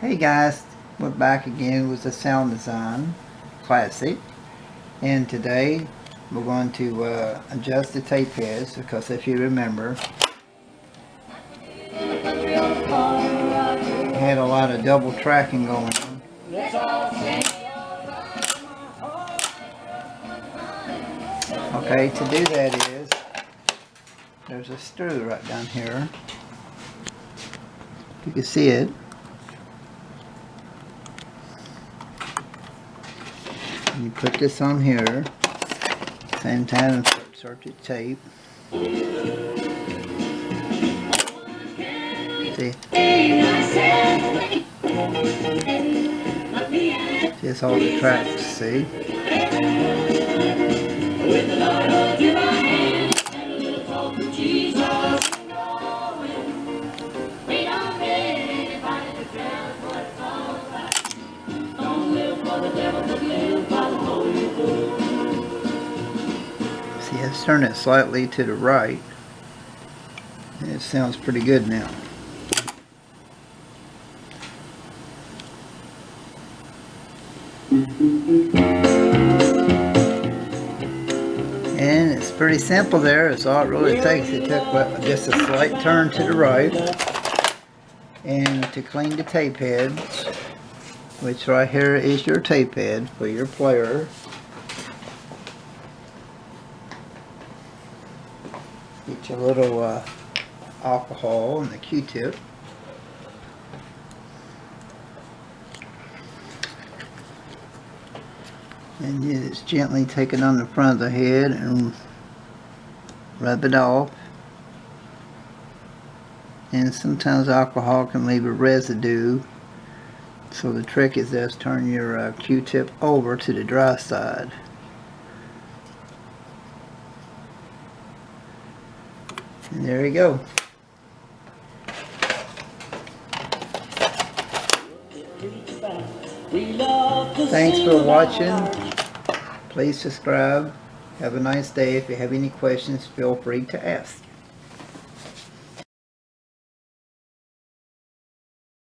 Hey guys, we're back again with the Soundesign Classic, and today we're going to adjust the tape heads, because if you remember, I had a lot of double tracking going on. Okay, to do that is, there's a screw right down here. You can see it. You put this on here, same time as circuit tape. See? Just all the tracks, see? See, let's turn it slightly to the right. And it sounds pretty good now. And it's pretty simple there. It's all it really takes. It took just a slight turn to the right. And to clean the tape head, which right here is your tape head for your player. Get your little alcohol and the Q-tip. And you just gently take it on the front of the head and rub it off. And sometimes alcohol can leave a residue. So the trick is just turn your Q-tip over to the dry side. And there you go. Thanks for watching. Please subscribe. Have a nice day. If you have any questions, feel free to ask.